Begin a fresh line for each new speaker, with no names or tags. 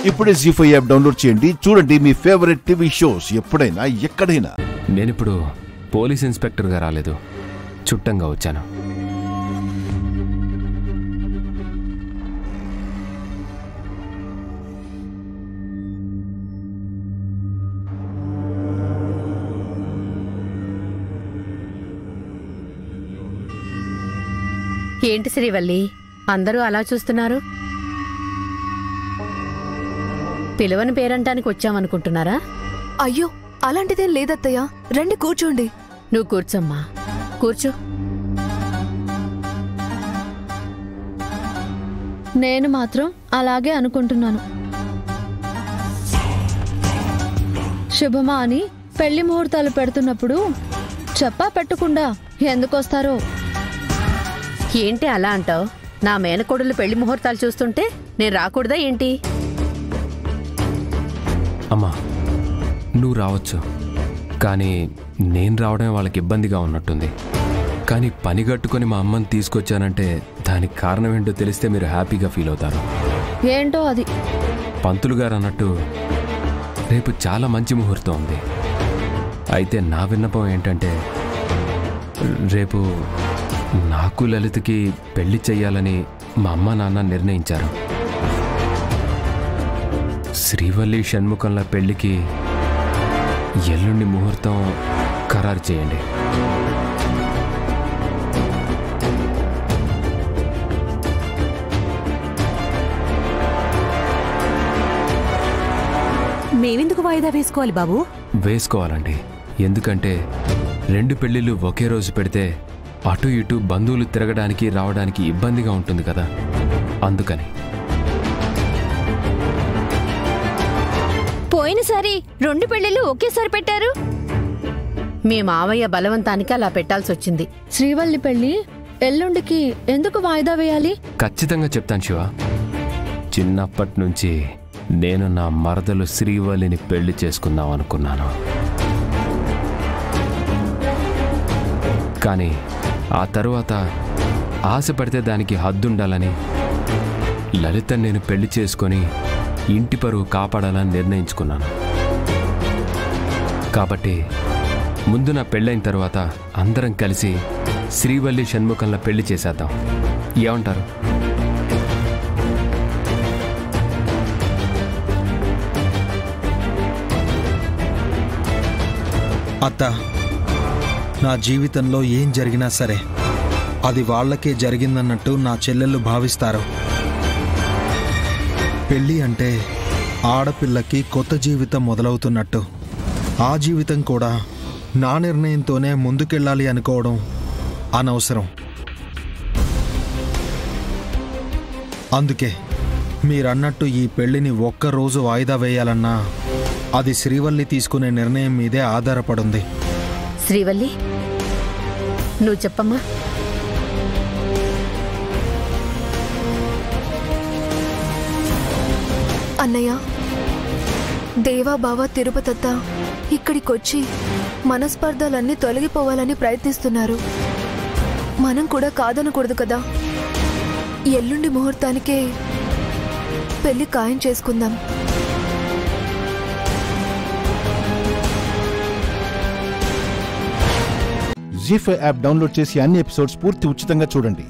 ఇప్పుడే జీ5 app download చేయండి. చూడండి మీ ఫేవరెట్ టీవీ షోస్ ఎప్పుడైనా ఎక్కడైనా.
నేనిప్పుడు పోలీస్ ఇన్స్పెక్టర్గా రాలేదు, చుట్టంగా వచ్చాను.
ఏంటి శ్రీవల్లి, అందరూ అలా చూస్తున్నారు? పిలవని పేరంటానికి వచ్చామనుకుంటున్నారా?
అయ్యో, అలాంటిదేం లేదత్తయ్య. రండి కూర్చోండి.
నువ్వు కూర్చోమ్మా, కూర్చో.
నేను మాత్రం అలాగే అనుకుంటున్నాను. శుభమా అని పెళ్లి ముహూర్తాలు పెడుతున్నప్పుడు చెప్పా పెట్టకుండా ఎందుకొస్తారో.
ఏంటి అలా అంటావు? నా మేనకోడలు పెళ్లి ముహూర్తాలు చూస్తుంటే నేను రాకూడదా ఏంటి?
అమ్మా, నువ్వు రావచ్చు, కానీ నేను రావడమే వాళ్ళకి ఇబ్బందిగా ఉన్నట్టుంది. కానీ పని కట్టుకొని మా అమ్మని తీసుకొచ్చానంటే దానికి కారణం ఏంటో తెలిస్తే మీరు హ్యాపీగా ఫీల్ అవుతారు.
ఏంటో అది.
పంతులు గారు అన్నట్టు రేపు చాలా మంచి ముహూర్తం ఉంది. అయితే నా విన్నపం ఏంటంటే, రేపు నాకు లలితకి పెళ్లి చెయ్యాలని మా అమ్మ నాన్న నిర్ణయించారు. శ్రీవల్లి షణ్ముఖంల పెళ్లికి ఎల్లుండి ముహూర్తం ఖరారు చేయండి.
మేమెందుకు వాయిదా వేసుకోవాలి బాబు?
వేసుకోవాలండి, ఎందుకంటే 2 పెళ్లిళ్ళు ఒకే రోజు పెడితే అటు ఇటు బంధువులు తిరగడానికి రావడానికి ఇబ్బందిగా ఉంటుంది కదా, అందుకని.
పోయినసారి 2 పెళ్లిళ్ళు ఒకేసారి పెట్టారు.
మీ మావయ్య బలవంతానికి అలా పెట్టాల్సొచ్చింది.
శ్రీవల్లి పెళ్లి ఎల్లుండికి ఎందుకు వాయిదా వేయాలి?
ఖచ్చితంగా చెప్తాను శివ. చిన్నప్పటి నుంచి నేను నా మరదలు శ్రీవల్లిని పెళ్లి చేసుకుందాం అనుకున్నాను. కానీ ఆ తరువాత ఆశ పడితే దానికి హద్దుండాలని, లలిత నేను పెళ్లి చేసుకొని ఇంటి పరువు కాపాడాలని నిర్ణయించుకున్నాను. కాబట్టి ముందు నా పెళ్ళైన తర్వాత అందరం కలిసి శ్రీవల్లి షణ్ముఖంల పెళ్లి చేసేద్దాం. ఏమంటారు?
అత్త, నా జీవితంలో ఏం జరిగినా సరే అది వాళ్లకే జరిగిందన్నట్టు నా చెల్లెళ్ళు భావిస్తారు. పెళ్ళి అంటే ఆడపిల్లకి కొత్త జీవితం మొదలవుతున్నట్టు. ఆ జీవితం కూడా నా నిర్ణయంతోనే ముందుకెళ్ళాలి అనుకోవడం అనవసరం. అందుకే మీరన్నట్టు ఈ పెళ్లిని ఒక్కరోజు వాయిదా వేయాలన్నా అది శ్రీవల్లి తీసుకునే నిర్ణయం మీదే ఆధారపడుంది.
శ్రీవల్లి, నువ్వు చెప్పమ్మా.
అన్నయ్య, దేవా బావ తిరుపతత్త ఇక్కడికొచ్చి మనస్పర్ధలన్నీ తొలగిపోవాలని ప్రయత్నిస్తున్నారు. మనం కూడా కాదనకూడదు కదా. ఎల్లుండి ముహూర్తానికే పెళ్లి ఖాయం చేసుకుందాం.
జీ5 యాప్ డౌన్లోడ్ చేసి అన్ని ఎపిసోడ్స్ పూర్తి ఉచితంగా చూడండి.